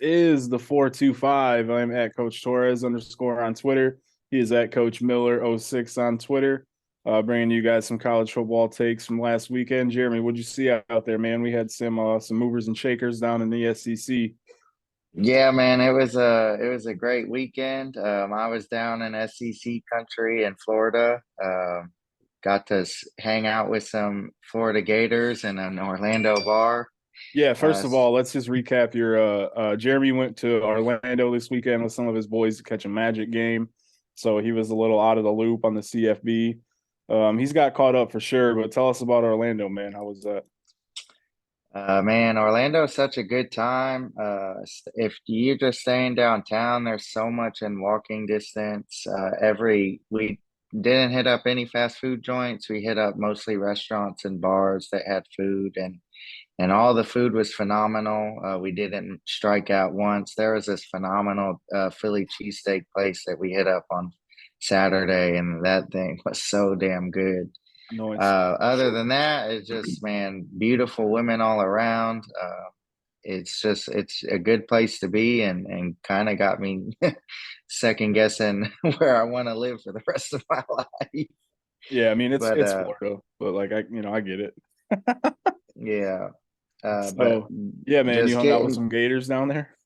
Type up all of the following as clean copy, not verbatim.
is the 425. I'm at Coach Torres _ on Twitter. He is at Coach Miller06 on Twitter. Bringing you guys some college football takes from last weekend. Jeremy, what'd you see out there, man? We had some movers and shakers down in the SEC. Yeah, man, it was a great weekend. I was down in SEC country in Florida. Got to hang out with some Florida Gators in an Orlando bar. Yeah, Uh, first of all, let's just recap your Jeremy went to Orlando this weekend with some of his boys to catch a Magic game. So he was a little out of the loop on the CFB. He's got caught up for sure, but tell us about Orlando, man. How was that? man, Orlando is such a good time. If you're just staying downtown, there's so much in walking distance. We didn't hit up any fast food joints. We hit up mostly restaurants and bars that had food, and all the food was phenomenal. We didn't strike out once. There was this phenomenal Philly cheesesteak place that we hit up on Saturday, and that thing was so damn good. Noise. Other than that, it's just, man, beautiful women all around. It's a good place to be, and kind of got me second guessing where I want to live for the rest of my life. Yeah, I mean it's But it's Florida, but like I get it. yeah, but So yeah, man, you just hung out with getting some Gators down there,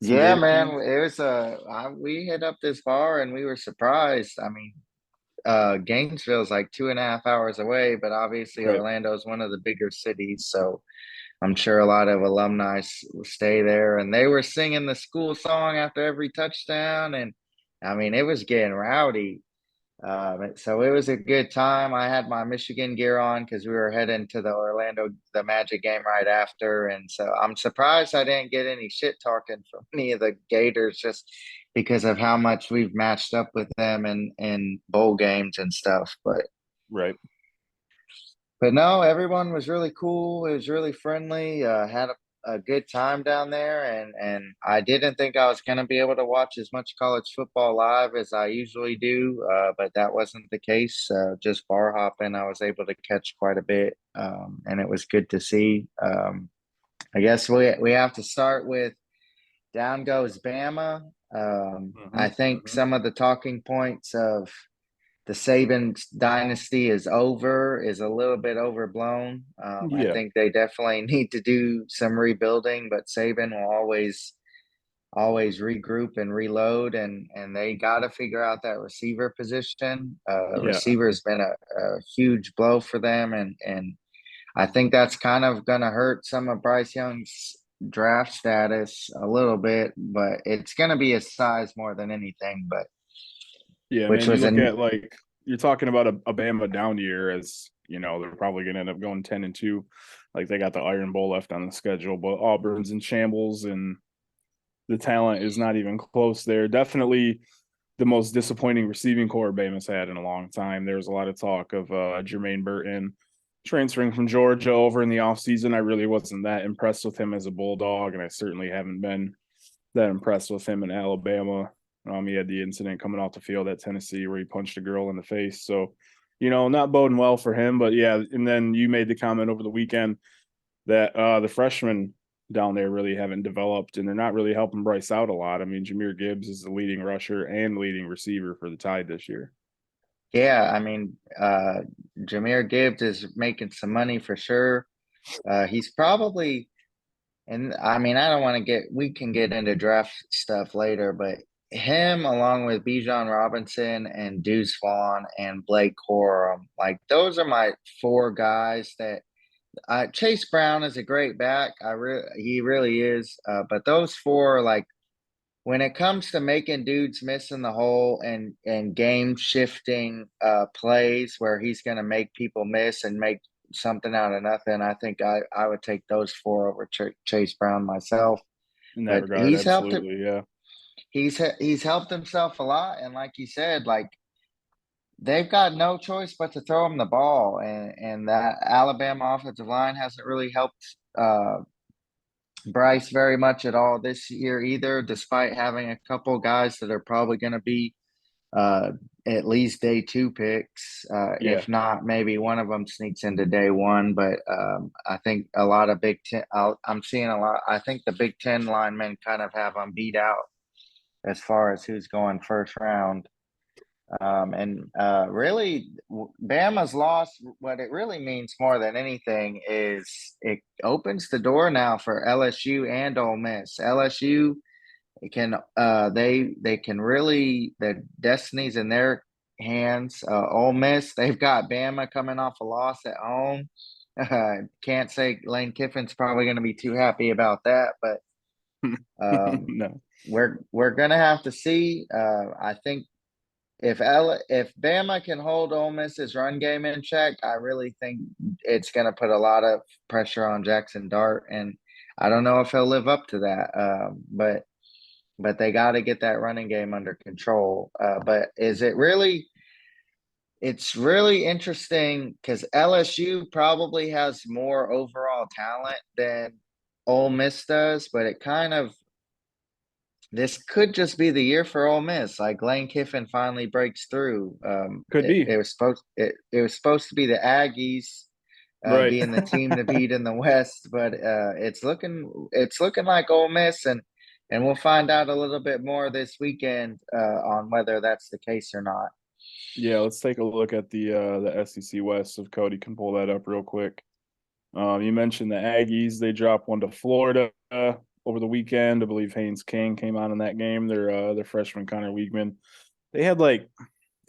some Yeah, Gator man, fans. we hit up this bar and we were surprised. I mean, Gainesville's like 2.5 hours away, but obviously Right. Orlando is one of the bigger cities, so I'm sure a lot of alumni stay there. And they were singing the school song after every touchdown, and I mean, it was getting rowdy. So it was a good time. I had my Michigan gear on because we were heading to the Magic game right after. And so I'm surprised I didn't get any shit talking from any of the Gators just because of how much we've matched up with them in bowl games and stuff. Right. But no, everyone was really cool. It was really friendly. Had a good time down there, and I didn't think I was going to be able to watch as much college football live as I usually do, but that wasn't the case. Just bar hopping, I was able to catch quite a bit, and it was good to see. I guess we have to start with down goes Bama. I think Hmm. some of the talking points of the Saban dynasty is over, is a little bit overblown. I Yeah. think they definitely need to do some rebuilding, but Saban will always regroup and reload, and they got to figure out that receiver position. Yeah. Receiver has been a huge blow for them, and I think that's kind of going to hurt some of Bryce Young's draft status a little bit, but it's going to be his size more than anything. But Yeah, which man, you was look an at like you're talking about a Bama down year as they're probably gonna end up going 10-2. Like they got the Iron Bowl left on the schedule, but Auburn's in shambles and the talent is not even close there. Definitely the most disappointing receiving core Bama's had in a long time. There was a lot of talk of Jermaine Burton transferring from Georgia over in the offseason. I really wasn't that impressed with him as a Bulldog, and I certainly haven't been that impressed with him in Alabama. He had the incident coming off the field at Tennessee where he punched a girl in the face. So, not boding well for him. But yeah, and then you made the comment over the weekend that the freshmen down there really haven't developed and they're not really helping Bryce out a lot. I mean, Jahmyr Gibbs is the leading rusher and leading receiver for the Tide this year. Yeah, I mean, Jahmyr Gibbs is making some money for sure. He's probably, and I mean, I don't want to we can get into draft stuff later, but him along with Bijan Robinson and Deuce Vaughn and Blake Corum, like those are my four guys that Chase Brown is a great back. He really is. But those four, like, when it comes to making dudes miss in the hole and game shifting plays where he's going to make people miss and make something out of nothing, I think I would take those four over Chase Brown myself. In that But regard, absolutely. Yeah. he's helped himself a lot, and like you said, like they've got no choice but to throw him the ball, and that Alabama offensive line hasn't really helped Bryce very much at all this year either, despite having a couple guys that are probably going to be uh, at least day two picks. Yeah, If not, maybe one of them sneaks into day one. But I think a lot of Big Ten. I'm seeing a lot. I think the Big Ten linemen kind of have them beat out as far as who's going first round. And really, Bama's loss, what it really means more than anything is it opens the door now for LSU and Ole Miss. LSU can they can really the destiny's in their hands. Ole Miss, they've got Bama coming off a loss at home. Can't say Lane Kiffin's probably going to be too happy about that, but um, no, we're gonna have to see. I think if Bama can hold Ole Miss's run game in check, I really think it's going to put a lot of pressure on Jackson Dart, and I don't know if he'll live up to that. But they got to get that running game under control. But is it really? It's really interesting because LSU probably has more overall talent than Ole Miss does, but it kind of this could just be the year for Ole Miss. Like Lane Kiffin finally breaks through. could be It was supposed to be the Aggies right. being the team to beat in the West, but it's looking like Ole Miss, and we'll find out a little bit more this weekend on whether that's the case or not. Yeah, let's take a look at the SEC West if Cody can pull that up real quick. You mentioned the Aggies; they dropped one to Florida over the weekend. I believe Haynes King came out in that game. Their freshman Connor Weigman. They had like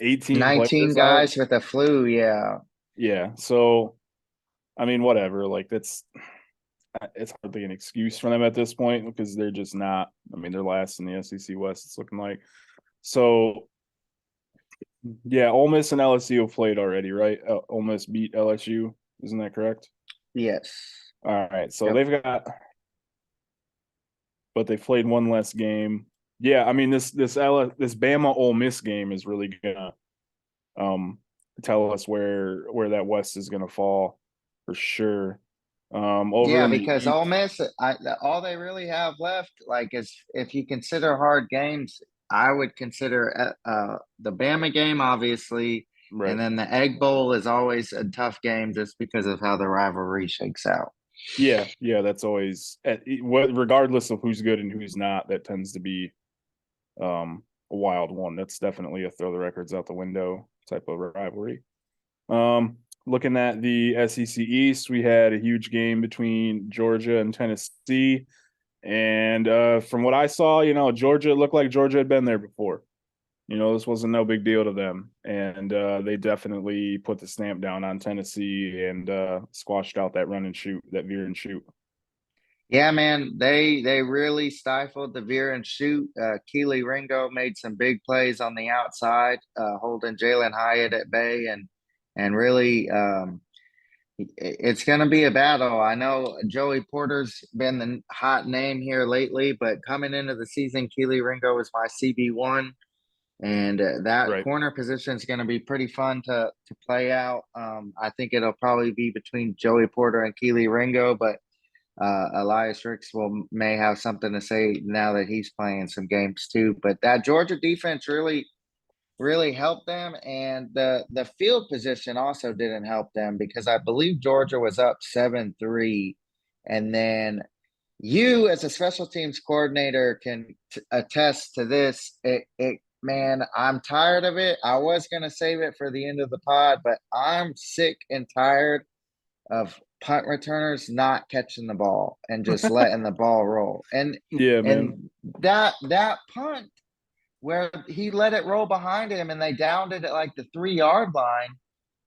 18 19 players out. guys with the flu, yeah. Yeah, so I mean, whatever. Like that's it's hardly an excuse for them at this point because they're just not. I mean, they're last in the SEC West. It's looking like. So yeah, Ole Miss and LSU have played already, right? Ole Miss beat LSU, isn't that correct? Yes. All right, so Yep. they've got, but they played one less game. Yeah, I mean this Bama Ole Miss game is really gonna um tell us where that West is gonna fall for sure. Over Yeah, in the because Ole East, Miss, all they really have left, like, is if you consider hard games, I would consider the Bama game, obviously, and right? then the Egg Bowl is always a tough game just because of how the rivalry shakes out. Yeah, yeah, that's always regardless of who's good and who's not. That tends to be a wild one. That's definitely a throw the records out the window type of rivalry. Looking at the SEC East, we had a huge game between Georgia and Tennessee. And from what I saw, Georgia looked like Georgia had been there before. This wasn't no big deal to them. And they definitely put the stamp down on Tennessee and squashed out that run and shoot, that veer and shoot. Yeah, man, they really stifled the veer and shoot. Keely Ringo made some big plays on the outside, holding Jalen Hyatt at bay, and really it's going to be a battle. I know Joey Porter's been the hot name here lately, but coming into the season, Keely Ringo was my CB1, and that Right. corner position is going to be pretty fun to play out. I think it'll probably be between Joey Porter and Keely Ringo, but Elias Ricks may have something to say now that he's playing some games too. But that Georgia defense really helped them, and the field position also didn't help them because I believe Georgia was up 7-3, and then you as a special teams coordinator can attest to this. It man, I'm tired of it. I was gonna save it for the end of the pod, but I'm sick and tired of punt returners not catching the ball and just letting the ball roll. And Yeah, man. and that punt where he let it roll behind him and they downed it at like the 3 yard line,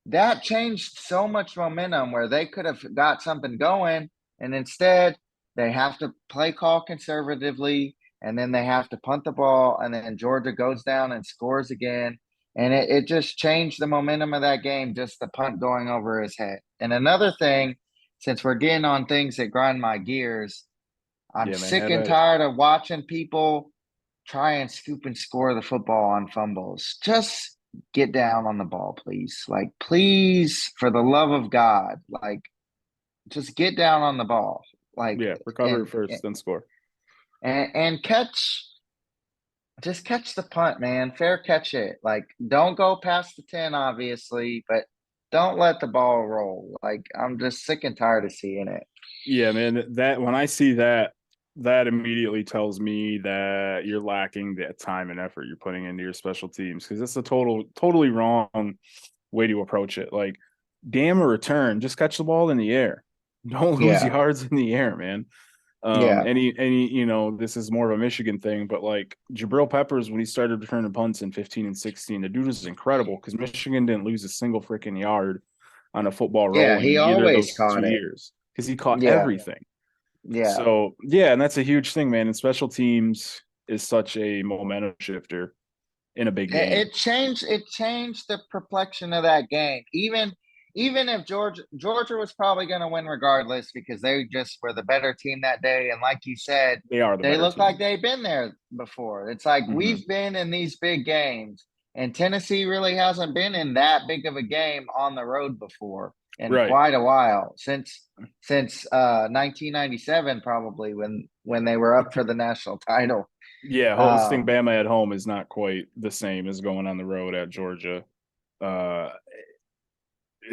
that changed so much momentum where they could have got something going. And instead, they have to play call conservatively and then they have to punt the ball. And then Georgia goes down and scores again. And it just changed the momentum of that game, just the punt going over his head. And another thing, since we're getting on things that grind my gears, I'm Yeah, man. sick Have and at it. tired of watching people try and scoop and score the football on fumbles. Just get down on the ball, please. Like, please, for the love of God, like, just get down on the ball. Like, Yeah, recover it and first, then score. and catch just catch the punt, man. Fair catch it. Like, don't go past the 10, obviously, but don't let the ball roll. Like, I'm just sick and tired of seeing it. Yeah, man, that when I see that, that immediately tells me that you're lacking that time and effort you're putting into your special teams because it's a totally wrong way to approach it. Like, damn a return, just catch the ball in the air. Don't lose Yeah. yards in the air, man. Yeah. This is more of a Michigan thing, but like Jabril Peppers, when he started returning punts in 15 and 16, the dude was incredible because Michigan didn't lose a single freaking yard on a football Yeah. rolling He in either of always those caught 2 it. years because he caught Yeah. everything. Yeah. So yeah, and that's a huge thing, man. And special teams is such a momentum shifter in a big game. It changed the perplexion of that game. Even if Georgia was probably going to win regardless because they just were the better team that day, and like you said, They are the they better look like team. they've been there before. It's like Mm-hmm. we've been in these big games, and Tennessee really hasn't been in that big of a game on the road before in Right. quite a while since 1997 probably when they were up for the national title. Yeah, hosting Um, Bama at home is not quite the same as going on the road at Georgia. Uh,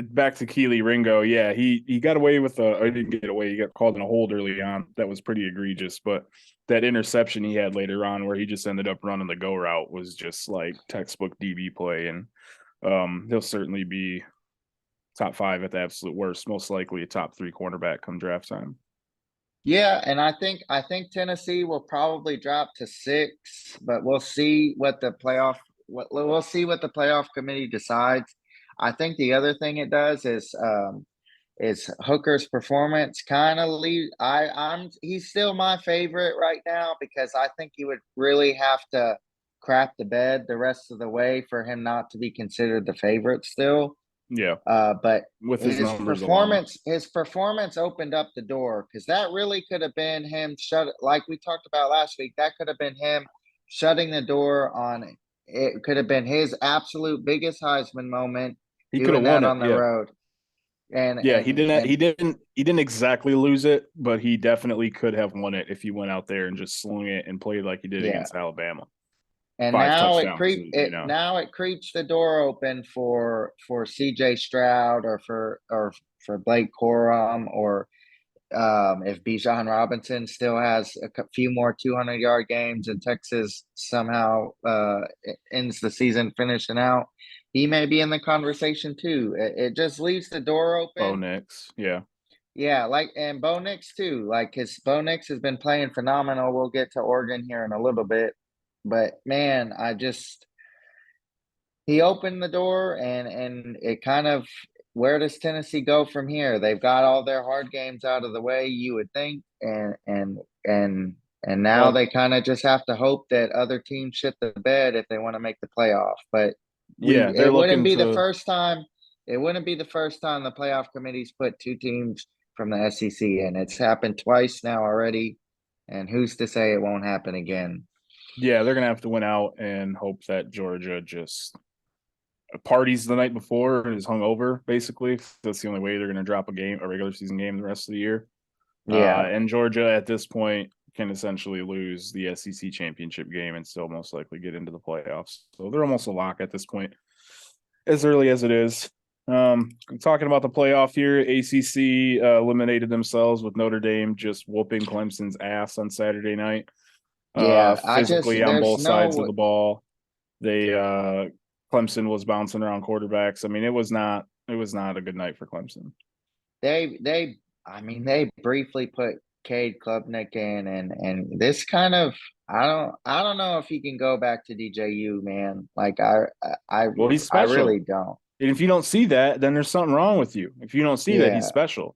Back to Keely Ringo, yeah, he got away with I didn't get away. He got called in a hold early on. That was pretty egregious, but that interception he had later on, where he just ended up running the go route, was just like textbook DB play, and he'll certainly be top 5 at the absolute worst, most likely a top 3 cornerback come draft time. Yeah, and I think Tennessee will probably drop to 6, but we'll see what the playoff what we'll see what the playoff committee decides. I think the other thing it does is Hooker's performance kind of lead. I'm he's still my favorite right now because I think he would really have to crap the bed the rest of the way for him not to be considered the favorite still. Yeah, But with his his numbers alone. performance, his performance opened up the door because that really could have been him like we talked about last week. That could have been him shutting the door on it. Could have been his absolute biggest Heisman moment, He could have doing won that it. on the Yeah, road. And yeah, and and he didn't exactly lose it, but he definitely could have won it if he went out there and just slung it and played like he did yeah. against Alabama. And 5 now it touchdowns, creep it now it creeps the door open for CJ Stroud or for Blake Corum or if Bijan Robinson still has a few more 200-yard games and Texas somehow ends the season finishing out, he may be in the conversation too. It just leaves the door Bo open. Nix. Yeah. Yeah, like and Bo Nix too. Like his Bo Nix has been playing phenomenal. We'll get to Oregon here in a little bit, but man, he opened the door and it kind of where does Tennessee go from here? They've got all their hard games out of the way, you would think, and now Well, they kind of just have to hope that other teams shit the bed if they want to make the playoff. But we yeah, they're it wouldn't looking be the to. first time. It wouldn't be the first time the playoff committees put 2 teams from the SEC in. It's happened twice now already, and who's to say it won't happen again? Yeah, they're gonna have to win out and hope that Georgia just parties the night before and is hungover. Basically, that's the only way they're gonna drop a regular season game, the rest of the year. Yeah, And Georgia at this point can essentially lose the SEC championship game and still most likely get into the playoffs. So they're almost a lock at this point, as early as it is. Talking about the playoff here, ACC eliminated themselves with Notre Dame just whooping Clemson's ass on Saturday night. yeah. I just Physically on there's both sides of no the ball. They Clemson was bouncing around quarterbacks. I mean, it was not a good night for Clemson. they I mean they briefly put Cade Klubnik in and this kind of I don't know if he can go back to DJU, man. Like I Well, he's I really special. don't. And if you don't see that, then there's something wrong with you. If you don't see that, he's Yeah. special.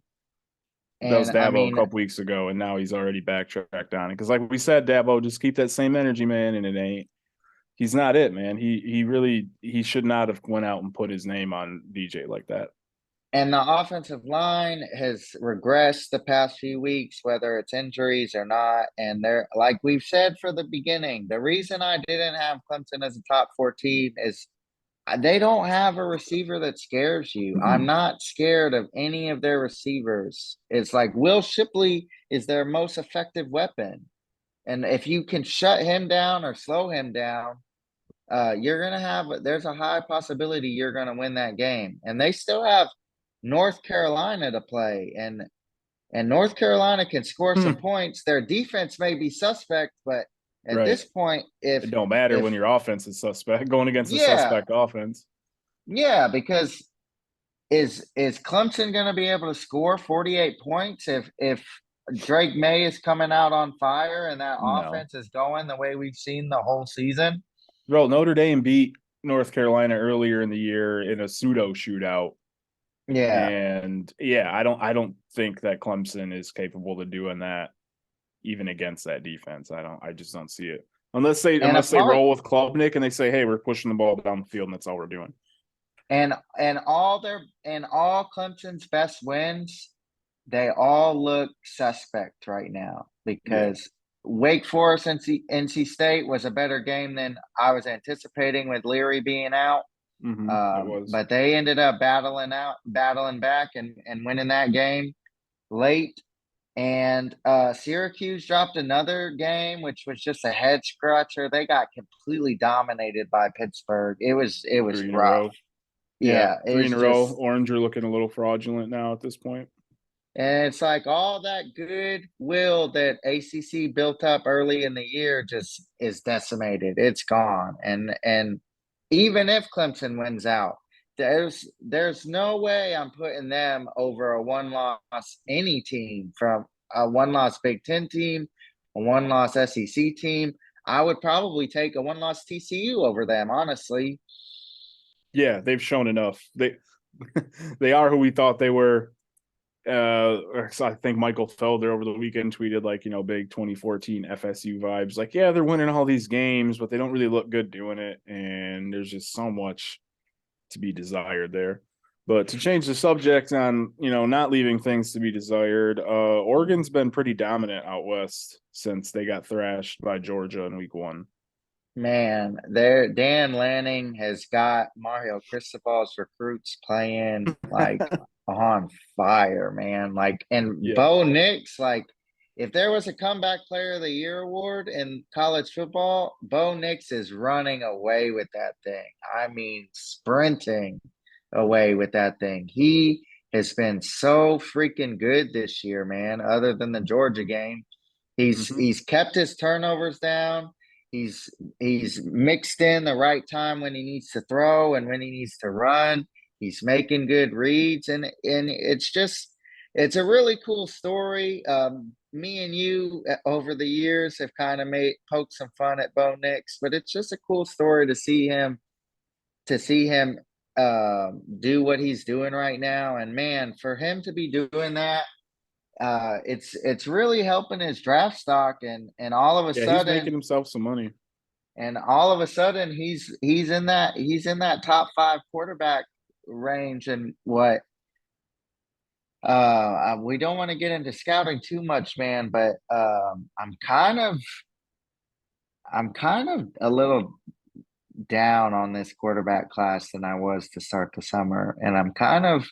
That was And I Dabo a mean couple weeks ago, and now he's already backtracked on it. Because like we said, Dabo, just keep that same energy, man. And it ain't. He's not it, man. He should not have went out and put his name on DJ like that. and the offensive line has regressed the past few weeks, whether it's injuries or not. And they're like we've said for the beginning, the reason I didn't have Clemson as a top 4 team is they don't have a receiver that scares you. I'm Mm-hmm. not scared of any of their receivers. It's like Will Shipley is their most effective weapon. And if you can shut him down or slow him down, there's a high possibility you're gonna win that game. And they still have North Carolina to play, and North Carolina can score Hmm. some points. Their defense may be suspect, but at Right. this point, It don't matter when if your offense is suspect going against a yeah, suspect offense. yeah, because is Clemson going to be able to score 48 points if Drake May is coming out on fire and that No. offense is going the way we've seen the whole season? Bro, Notre Dame beat North Carolina earlier in the year in a pseudo shootout. Yeah. And yeah, I don't think that Clemson is capable of doing that even against that defense. I just don't see it. Unless they And unless they apart roll with Klubnik and they say, "Hey, we're pushing the ball down the field and that's all we're doing." and all Clemson's best wins, they all look suspect right now Yeah. because Wake Forest and NC State was a better game than I was anticipating with Leary being out. It was. But they ended up battling back and winning that game late. And Syracuse dropped another game, which was just a head scratcher. They got completely dominated by Pittsburgh. It was Three in a rough. row. Yeah, Yeah, three in it's a row. just, Orange are looking a little fraudulent now at this point. and it's like all that goodwill that ACC built up early in the year just is decimated. It's gone. And even if Clemson wins out, there's no way I'm putting them over a one loss any team, from a one loss Big Ten team, a one loss SEC team. I would probably take a one loss TCU over them, honestly. Yeah, they've shown enough. They they are who we thought they were. I think Michael Felder over the weekend tweeted like, big 2014 FSU vibes. Like, yeah, they're winning all these games, but they don't really look good doing it. And there's just so much to be desired there. But to change the subject on, not leaving things to be desired, Oregon's been pretty dominant out west since they got thrashed by Georgia in week 1. Man, there Dan Lanning has got Mario Cristobal's recruits playing like on fire, man. Like, and Yeah. Bo Nix, like, if there was a comeback player of the year award in college football, Bo Nix is running away with that thing. I mean, sprinting away with that thing. He has been so freaking good this year, man, other than the Georgia game. Mm-hmm. He's kept his turnovers down. He's he's mixed in the right time when he needs to throw and when he needs to run. He's making good reads, and it's a really cool story. Me and you over the years have kind of made poked some fun at Bo Nix, but it's just a cool story to see him do what he's doing right now. And man, for him to be doing that, it's really helping his draft stock, and Yeah, he's making himself some money. all of a sudden he's in that top 5 quarterback range. And what we don't want to get into scouting too much, man, but I'm kind of a little down on this quarterback class than I was to start the summer, and I'm kind of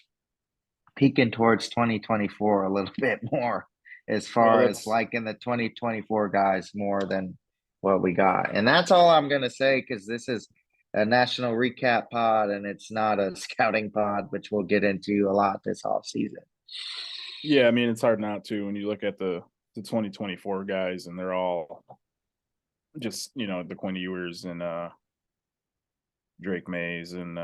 peeking towards 2024 a little bit more, as Well, far as that's liking the 2024 guys more than what we got. And that's all I'm going to say, because this is a national recap pod and it's not a scouting pod, which we'll get into a lot this off season. yeah. I mean, it's hard not to when you look at the 2024 guys, and they're all just the Quinn Ewers and Drake Mays and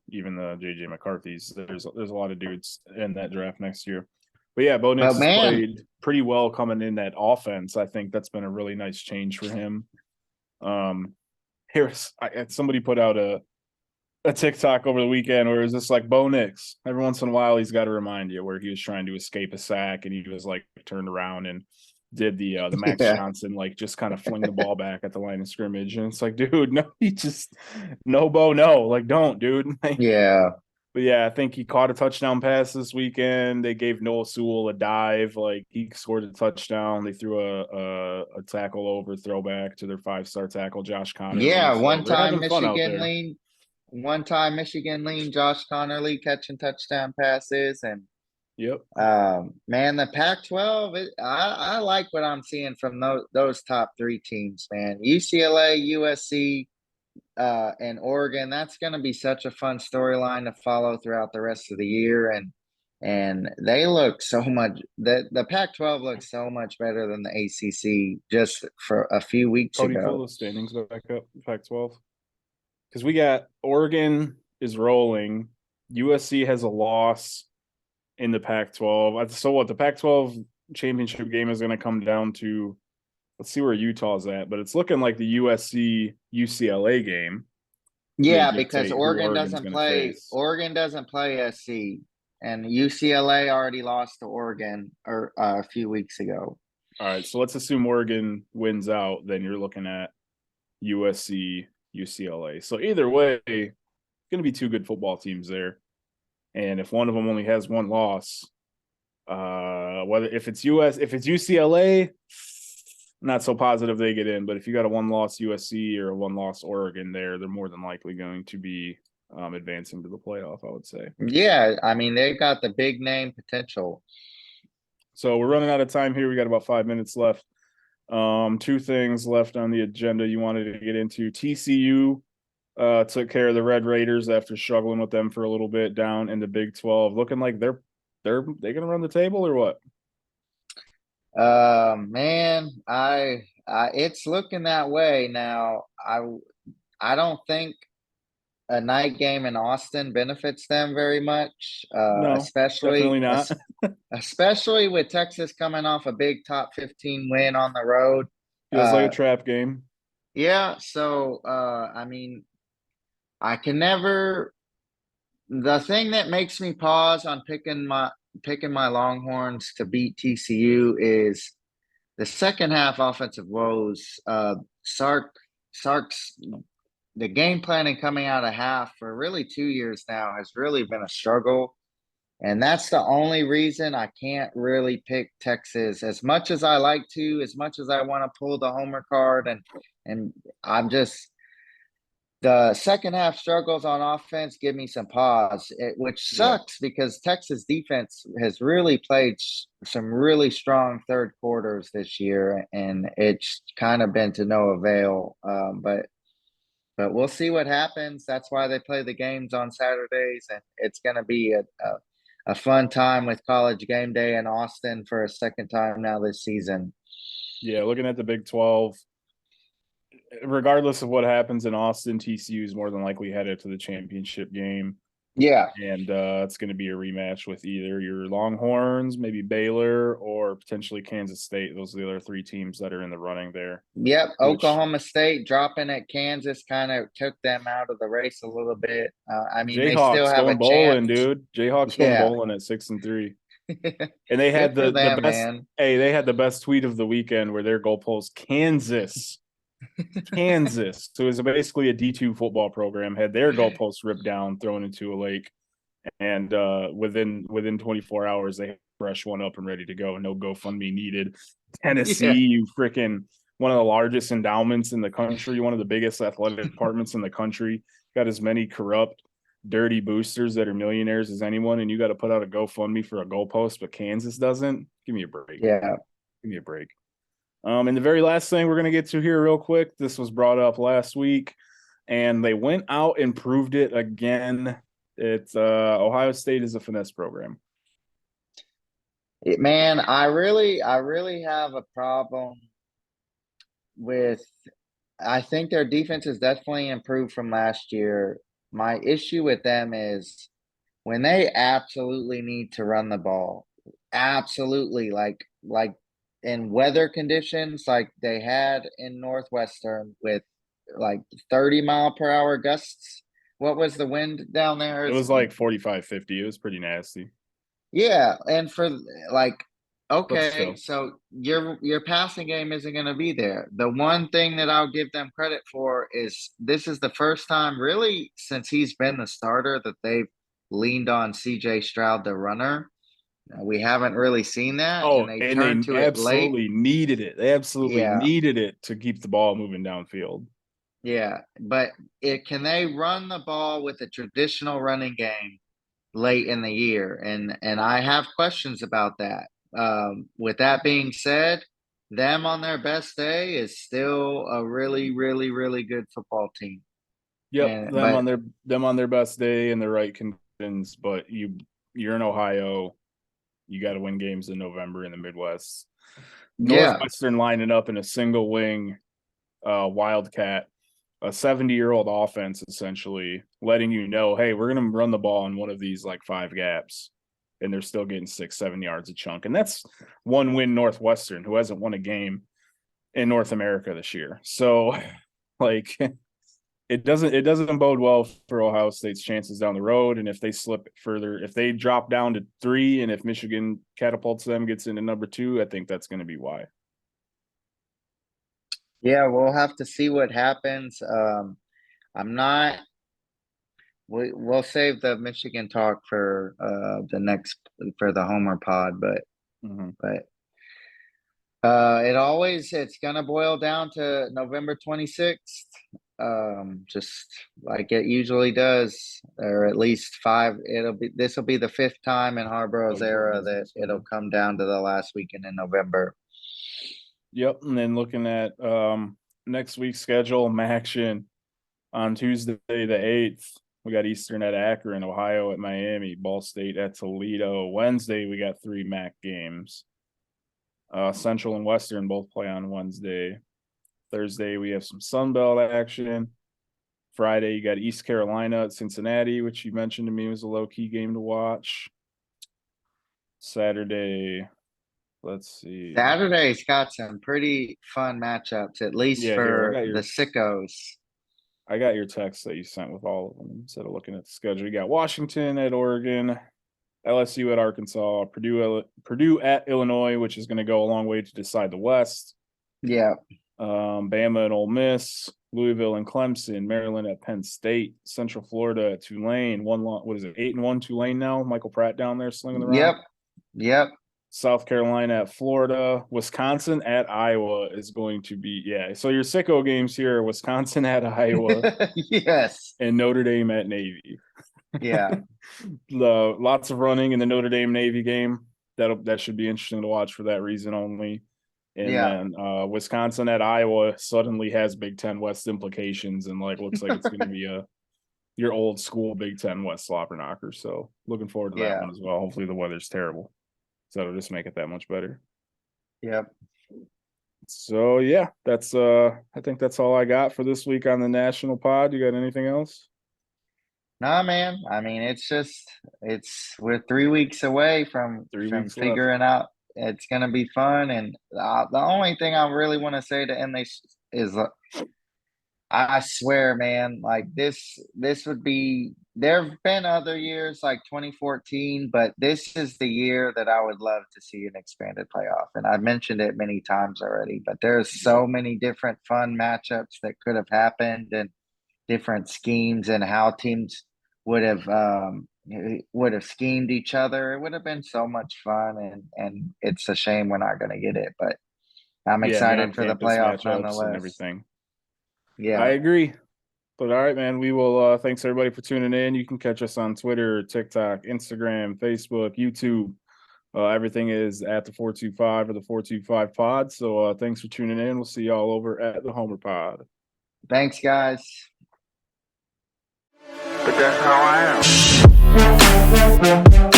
even the JJ McCarthy's. There's a lot of dudes in that draft next year. But yeah, Bo Nix But has man, played pretty well coming in that offense. I think that's been a really nice change for him. Harris, somebody put out a TikTok over the weekend where it was just like Bo Nix. Every once in a while, he's got to remind you where he was trying to escape a sack and he was like turned around and did the Max yeah, Johnson, like just kind of fling the ball back at the line of scrimmage. And it's like, dude, no, no, Bo, no, like don't, dude. yeah, But yeah, I think he caught a touchdown pass this weekend. They gave Noah Sewell a dive, like he scored a touchdown. They threw a tackle over throwback to their 5-star tackle Josh Connerly. yeah. So they're having fun out there. One time Michigan lean, Josh Connerly catching touchdown passes, and Yep. Man, the Pac-12, I like what I'm seeing from those top three teams, man. UCLA, USC, and Oregon. That's going to be such a fun storyline to follow throughout the rest of the year, and they look so much. The Pac-12 looks so much better than the ACC just for a few weeks Cody, pull ago. those standings back up, Pac-12. Because we got Oregon is rolling. USC has a loss in the Pac-12. So what? The Pac-12 championship game is going to come down to. Let's see where Utah's at, but it's looking like the USC UCLA game may Yeah, because dictate who Oregon's going to face. Oregon doesn't play SC, and UCLA already lost to Oregon a few weeks ago. All right, so let's assume Oregon wins out. Then you're looking at USC UCLA. So either way, it's going to be two good football teams there. And if one of them only has one loss, whether if it's UCLA, not so positive they get in. But if you got a one-loss USC or a one-loss Oregon there, they're more than likely going to be advancing to the playoff, I would say. Yeah, I mean they got the big name potential. So we're running out of time here. We got about 5 minutes left. Two things left on the agenda you wanted to get into. TCU took care of the Red Raiders after struggling with them for a little bit down in the Big 12. Looking like they're gonna run the table or what? Man, it's looking that way now. I don't think a night game in Austin benefits them very much, No, definitely not. especially with Texas coming off a big top 15 win on the road. Feels like a trap game. Yeah, so I mean, I can never. The thing that makes me pause on picking my Longhorns to beat TCU is the second half offensive woes. Sark's the game planning coming out of half for really 2 years now has really been a struggle. And that's the only reason I can't really pick Texas as much as I like to, as much as I want to pull the homer card. And I'm just the second half struggles on offense give me some pause, which sucks because Texas defense has really played some really strong third quarters this year, and it's kind of been to no avail. But we'll see what happens. That's why they play the games on Saturdays, and it's going to be a fun time with College Game Day in Austin for a second time now this season. Yeah, looking at the Big 12, regardless of what happens in Austin, TCU is more than likely headed to the championship game. Yeah. And it's going to be a rematch with either your Longhorns, maybe Baylor, or potentially Kansas State. Those are the other three teams that are in the running there. Yep. Oklahoma State dropping at Kansas kind of took them out of the race a little bit. I mean, they still have a bowling, chance. dude. Jayhawks going bowling at 6-3. And they had the them, best. Man. Hey, they had the best tweet of the weekend where their goalpost Kansas. Kansas. So it was basically a D2 football program, had their goalposts ripped down, thrown into a lake. And within 24 hours, they had fresh one up and ready to go. No GoFundMe needed. Tennessee, you freaking one of the largest endowments in the country, one of the biggest athletic departments in the country, got as many corrupt, dirty boosters that are millionaires as anyone, and you got to put out a GoFundMe for a goalpost, but Kansas doesn't. Give me a break. Yeah. Give me a break. And the very last thing we're going to get to here real quick, this was brought up last week, and they went out and proved it again. It's Ohio State is a finesse program. Man, I really have a problem with. I think their defense has definitely improved from last year. My issue with them is when they absolutely need to run the ball, absolutely like in weather conditions like they had in Northwestern with like 30-mile-per-hour gusts. What was the wind down there? It was like 45, 50. It was pretty nasty. Yeah, and for like, okay, so your passing game isn't going to be there. The one thing that I'll give them credit for is this is the first time really since he's been the starter that they've leaned on CJ Stroud, the runner. We haven't really seen that. Oh, and they turned to it late. Needed it. They absolutely needed it to keep the ball moving downfield. Yeah, but can they run the ball with a traditional running game late in the year, and I have questions about that. With that being said, them on their best day is still a really, really, really good football team. Yep, And them on their best day in the right conditions, but you're in Ohio, you got to win games in November in the Midwest. yeah, Northwestern lining up in a single wing Wildcat, a 70-year-old offense, essentially letting you know, hey, we're going to run the ball in one of these like 5 gaps, and they're still getting 6-7 yards a chunk. And that's one win Northwestern, who hasn't won a game in North America this year. So like it doesn't bode well for Ohio State's chances down the road. And if they slip further, if they drop down to 3, and if Michigan catapults them, gets into number 2, I think that's going to be why. yeah, we'll have to see what happens. I'm not. We'll save the Michigan talk for the Homer pod, but Mm-hmm. but it's gonna boil down to November 26th. Just like it usually does, or at least 5. This will be the 5th time in Harbaugh's era that it'll come down to the last weekend in November. Yep, and then looking at next week's schedule, action on Tuesday the 8th. We got Eastern at Akron, Ohio at Miami, Ball State at Toledo. Wednesday, we got 3 MAC games. Central and Western both play on Wednesday. Thursday, we have some Sun Belt action. Friday, you got East Carolina at Cincinnati, which you mentioned to me was a low-key game to watch. Saturday, let's see. Saturday's got some pretty fun matchups, at least for the sickos. I got your text that you sent with all of them instead of looking at the schedule. You got Washington at Oregon, LSU at Arkansas, Purdue at Illinois, which is going to go a long way to decide the West. Yeah. Bama and Ole Miss, Louisville and Clemson, Maryland at Penn State, Central Florida at Tulane. 8-1 Tulane now? Michael Pratt down there slinging the rock. Yep. South Carolina at Florida, Wisconsin at Iowa is going to be, so your sicko games here are Wisconsin at Iowa. Yes. And Notre Dame at Navy. Yeah. Lots of running in the Notre Dame Navy game. That should be interesting to watch for that reason only. And then Wisconsin at Iowa suddenly has Big Ten West implications, and looks like it's going to be your old school Big Ten West slobber knocker. So looking forward to that one as well. Hopefully the weather's terrible, so it'll just make it that much better. Yep. So that's I think that's all I got for this week on the National Pod. You got anything else? Nah, man. I mean, we're 3 weeks away from figuring out. It's gonna be fun, and the only thing I really want to say to end this is, I swear, man, like this would be. There have been other years like 2014, but this is the year that I would love to see an expanded playoff. And I've mentioned it many times already, but there's so many different fun matchups that could have happened, and different schemes, and how teams would have schemed each other. It would have been so much fun, and it's a shame we're not going to get it, but I'm excited for the playoff nonetheless. And everything. Yeah, I agree. But all right, man, we will thanks everybody for tuning in. You can catch us on Twitter, TikTok, Instagram, Facebook, YouTube. Everything is at the 425 or the 425 pod. So thanks for tuning in. We'll see y'all over at the Homer Pod. Thanks, guys. But that's how I am.